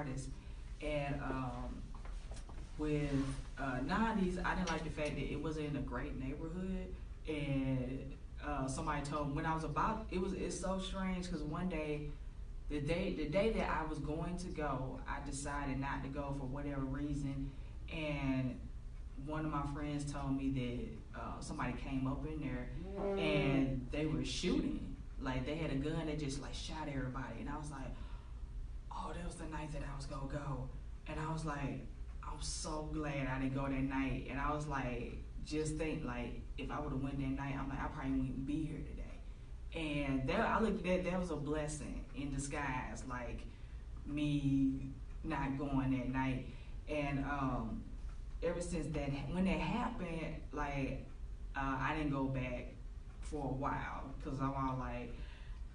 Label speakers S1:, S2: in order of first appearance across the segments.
S1: artist. And with 90s, I didn't like the fact that it wasn't in a great neighborhood. And somebody told me when I was about, it's so strange because one day, the day that I was going to go, I decided not to go for whatever reason. And one of my friends told me that somebody came up in there and they were shooting. Like they had a gun that just like shot everybody. And I was like, oh, that was the night that I was gonna go. And I was like, I'm so glad I didn't go that night. And I was like, just think like if I would have went that night, I'm like, I probably wouldn't be here today. And I looked at that was a blessing in disguise, like me not going that night. And ever since that, when that happened, like I didn't go back for a while because I'm all like,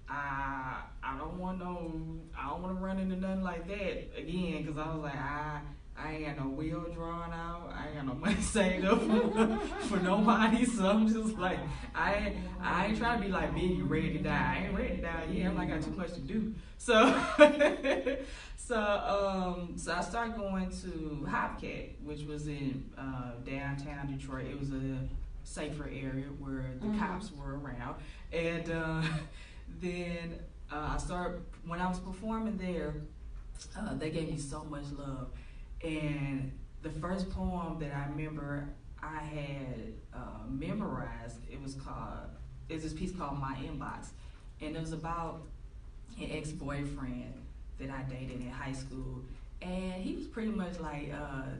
S1: I don't want to run into nothing like that again because I was like, I ain't got no will drawn out. I ain't got no money saved up for nobody. So I'm just like, I ain't trying to be like Biggie, ready to die. I ain't ready to die yet. I'm like, I got too much to do. So, so I started going to Hopcat, which was in downtown Detroit. It was a safer area where the cops were around. And then I started, when I was performing there, they gave me so much love. And the first poem that I remember I had memorized, it's this piece called My Inbox. And it was about an ex-boyfriend that I dated in high school. And he was pretty much like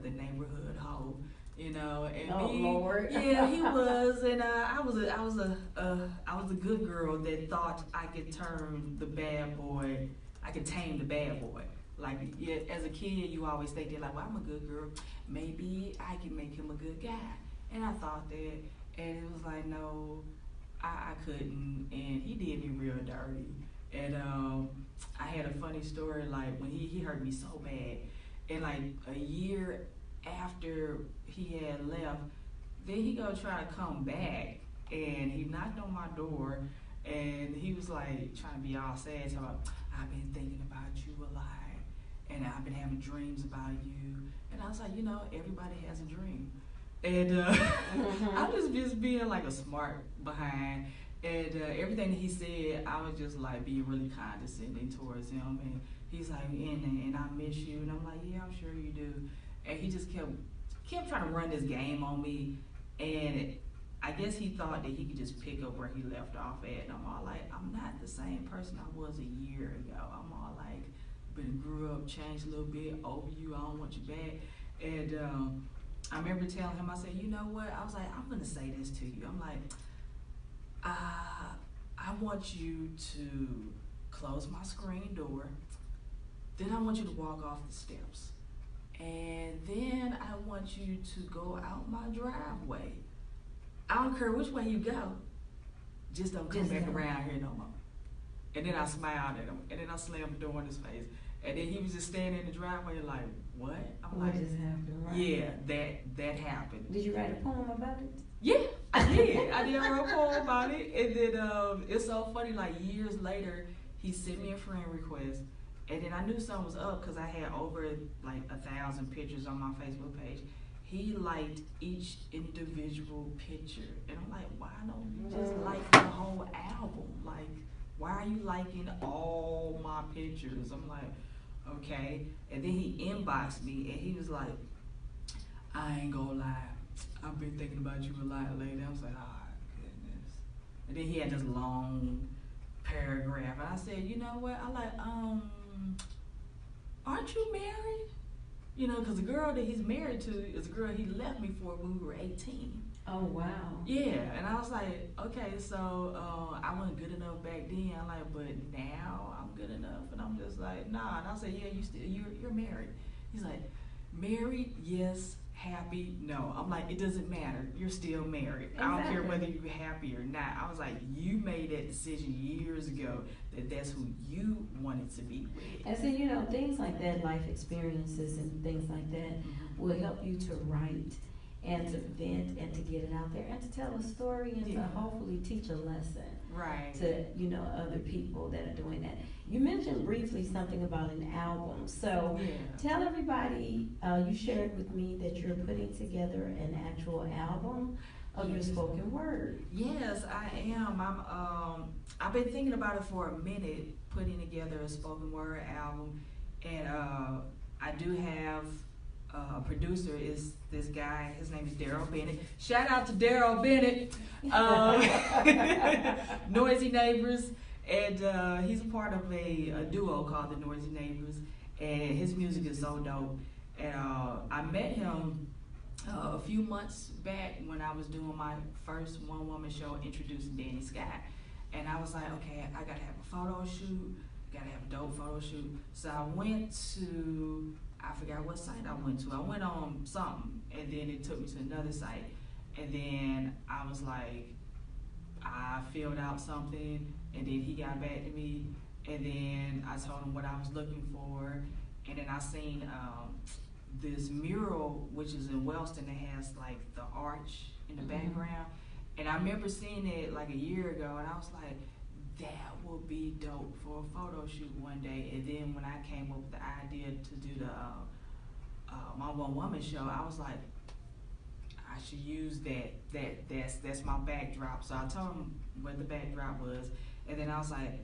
S1: the neighborhood hoe, you know. And
S2: Lord.
S1: Yeah, he was. And I was a good girl that thought I could turn the bad boy, I could tame the bad boy. Like, yeah, as a kid, you always think that, like, well, I'm a good girl. Maybe I can make him a good guy. And I thought that, and it was like, no, I couldn't. And he did me real dirty. And I had a funny story, like, when he hurt me so bad. And, like, a year after he had left, then he go try to come back. And he knocked on my door. And he was, like, trying to be all sad. So I've been thinking about you a lot. And I've been having dreams about you. And I was like, you know, everybody has a dream. And I'm just being like a smart behind. And everything that he said, I was just like being really condescending towards him. And he's like, and I miss you. And I'm like, yeah, I'm sure you do. And he just kept trying to run this game on me. And I guess he thought that he could just pick up where he left off at. And I'm all like, I'm not the same person I was a year ago. I'm all like, grew up, changed a little bit, over you, I don't want you back. And I remember telling him, I said, you know what? I was like, I'm gonna say this to you. I'm like, I want you to close my screen door. Then I want you to walk off the steps. And then I want you to go out my driveway. I don't care which way you go. Just don't come back around here no more. And then I smiled at him. And then I slammed the door in his face. And then he was just standing in the driveway like, what? I'm
S2: what
S1: like,
S2: just happened, right?
S1: Yeah, that happened.
S2: Did you write a poem about it?
S1: Yeah, I did. I did write a poem about it. And then it's so funny, like years later, he sent me a friend request. And then I knew something was up because I had over like 1,000 pictures on my Facebook page. He liked each individual picture. And I'm like, why don't you just like the whole album? Like, why are you liking all my pictures? I'm like, okay. And then he inboxed me and he was like, I ain't gonna lie, I've been thinking about you a lot lately. I was like, oh goodness. And then he had this long paragraph and I said, you know what? I like, aren't you married? You know, because the girl that he's married to is a girl he left me for when we were 18.
S2: Oh, wow.
S1: Yeah, and I was like, okay, so I wasn't good enough back then. I'm like, but now I'm good enough. And I'm just like, nah. And I said, yeah, you're married. He's like, married, yes. Happy, no. I'm like, it doesn't matter. You're still married. Exactly. I don't care whether you're happy or not. I was like, you made that decision years ago that that's who you wanted to be with.
S2: And so, you know, things like that, life experiences and things like that will help you to write and to vent and to get it out there and to tell a story and to hopefully teach a lesson.
S1: Right.
S2: to, you know, other people that are doing that. You mentioned briefly something about an album. So
S1: Yeah.
S2: tell everybody, you shared with me that you're putting together an actual album of your spoken word.
S1: Yes, I am. I've been thinking about it for a minute, putting together a spoken word album, and I do have a producer. Is this guy? His name is Daryl Bennett. Shout out to Daryl Bennett, Noisy Neighbors, and he's a part of a duo called the Noisy Neighbors, and his music is so dope. And I met him a few months back when I was doing my first one-woman show, introducing Dani Skye. And I was like, okay, I gotta have a photo shoot, gotta have a dope photo shoot. So I went to, I forgot what site I went to. I went on something, and then it took me to another site. And then I was like, I filled out something, and then he got back to me, and then I told him what I was looking for, and then I seen this mural, which is in Wellston, that has like the arch in the background, and I remember seeing it like a year ago, and I was like, that would be dope for a photo shoot one day. And then when I came up with the idea to do the my one woman show, I was like, I should use that's my backdrop. So I told him what the backdrop was, and then I was like,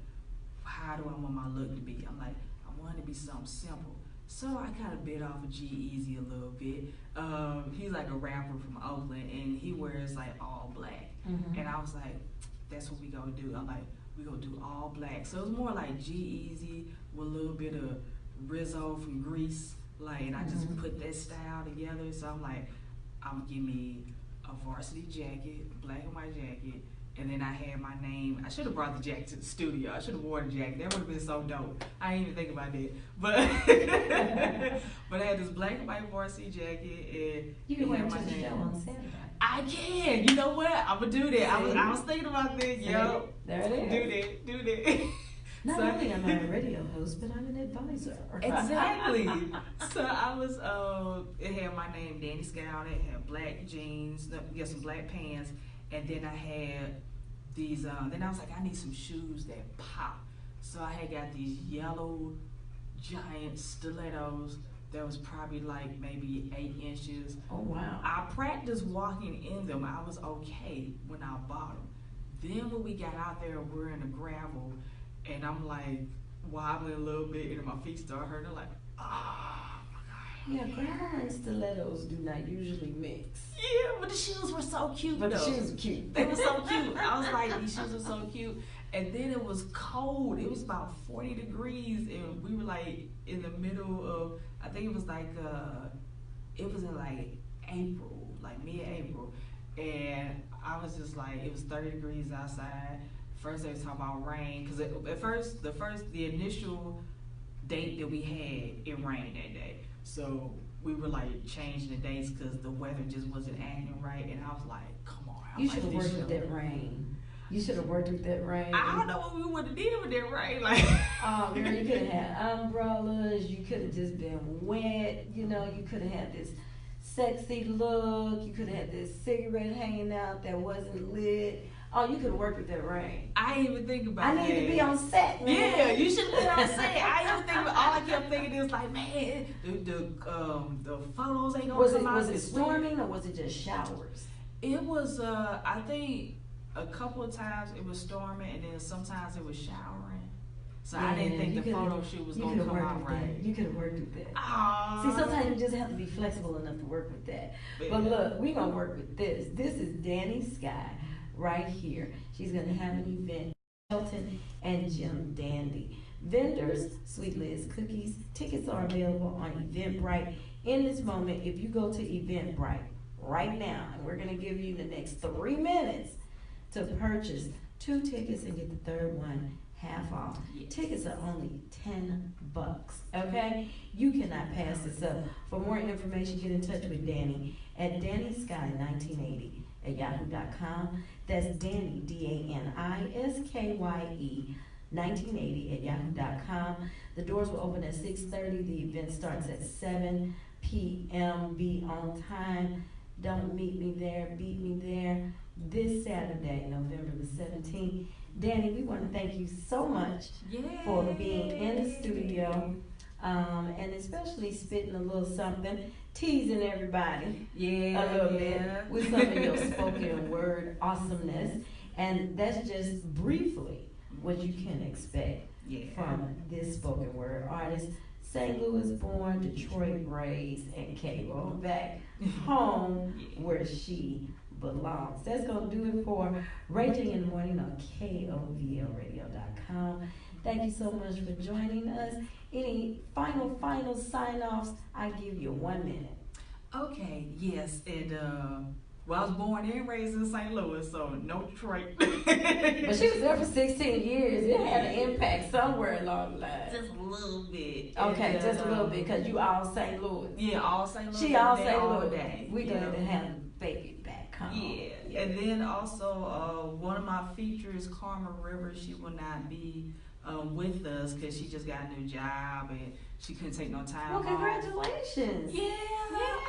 S1: how do I want my look to be? I'm like, I want it to be something simple. So I kind of bit off of G-Eazy a little bit. He's like a rapper from Oakland, and he wears like all black. And I was like, that's what we gonna do. I'm like, we gonna do all black. So it was more like G-Eazy with a little bit of Rizzo from Grease. Like, and I just put that style together. So I'm like, I'm gonna give me a varsity jacket, black and white jacket, and then I had my name. I should have brought the jacket to the studio. I should have worn the jacket. That would have been so dope. I didn't even think about that. But but I had this black and white varsity jacket, and
S2: you can wear it to the show on Saturday.
S1: I can. You know what? I'm gonna do that. I was thinking about that. Yo,
S2: there it is.
S1: Do that.
S2: Not only am I a radio host, but I'm an advisor.
S1: Exactly. So I was, it had my name, Dani Skye, on it. It had black jeans, some black pants, and then I had these, then I was like, I need some shoes that pop. So I had got these yellow giant stilettos that was probably like maybe 8 inches.
S2: Oh, wow.
S1: I practiced walking in them. I was okay when I bought them. Then when we got out there, we're in the gravel, and I'm like wobbling a little bit, and my feet start hurting. I'm like, oh my God.
S2: Yeah, gravel and stilettos do not usually mix.
S1: Yeah, but the shoes were so cute.
S2: But
S1: though.
S2: the shoes were cute.
S1: They were so cute. I was like, these shoes are so cute. And then it was cold. It was about 40 degrees, and we were like in the middle of, I think it was like, it was in like April, like mid-April. And I was just like, it was 30 degrees outside. First they was talking about rain, because at first, the initial date that we had, it rained that day. So we were like changing the dates because the weather just wasn't acting right. And I was like, come on.
S2: You should have worked with that rain. You should have worked with that rain.
S1: I don't know what we would have did with that rain. Like,
S2: oh, girl, you could have had umbrellas. You could have just been wet. You know, you could have had this sexy look. You could have had this cigarette hanging out that wasn't lit. Oh, you could have worked with that rain.
S1: I didn't even think about that.
S2: I need to be on set, man.
S1: Yeah, you should have been on set. I didn't even think about. All I kept thinking is like, man, the photos ain't gonna come out.
S2: Was it storming or was it just showers?
S1: It was. I think a couple of times it was storming, and then sometimes it was showering. So yeah, I didn't think the photo shoot was gonna come out right.
S2: You could have worked with that.
S1: Aww.
S2: See, sometimes you just have to be flexible enough to work with that. But look, we're gonna work with this. This is Dani Skye. Right here. She's going to have an event. Shelton and Jim Dandy. Vendors, Sweet Liz Cookies. Tickets are available on Eventbrite. In this moment, if you go to Eventbrite right now, and we're going to give you the next 3 minutes to purchase 2 tickets and get the third one half off. Yes. Tickets are only $10. Okay? You cannot pass this up. For more information, get in touch with Dani at Dani Skye 1980 at yahoo.com. That's Dani, DANISKYE 1980 at yahoo.com. The doors will open at 6:30. The event starts at 7 p.m. Be on time. Don't meet me there, beat me there. This Saturday, November the 17th Danny, we want to thank you so much for being in the studio, and especially spitting a little something, teasing everybody a little bit with some of your spoken word awesomeness. And that's just briefly what you can expect from this spoken word artist. St. Louis born, Detroit raised, and cable back home where she belongs. That's going to do it for Raging in the Morning on KOVLradio.com. Thank you so much for joining us. Any final sign-offs? I give you 1 minute.
S1: Okay, yes, and well, I was born and raised in St. Louis, so no Detroit.
S2: But she was there for 16 years. It had an impact somewhere along the line.
S1: Just a little bit.
S2: Okay,
S1: and,
S2: just a little bit, because you all St. Louis.
S1: Yeah, all St. Louis.
S2: She all St. Louis.
S1: Day.
S2: We glad to have baby back home.
S1: Yeah, and then also one of my features, Karma Rivers, she will not be with us because she just got a new job and she couldn't take no time
S2: Well,
S1: off.
S2: congratulations.
S1: Yeah.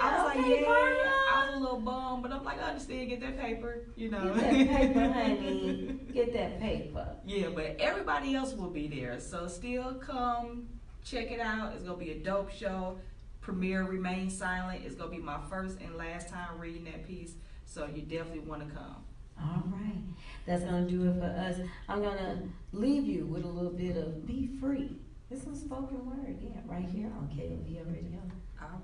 S1: I was
S2: okay,
S1: like,
S2: Karma.
S1: I was a little bummed, but I'm like, I understand, get that paper, you know.
S2: Get that paper, honey. Get that paper.
S1: Yeah, but everybody else will be there, so still come check it out. It's gonna be a dope show. Premiere Remain Silent. It's gonna be my first and last time reading that piece, so you definitely want to come.
S2: All right, that's gonna do it for us. I'm gonna leave you with a little bit of Be Free. It's some spoken word, right here on KOVL Radio.
S1: All right.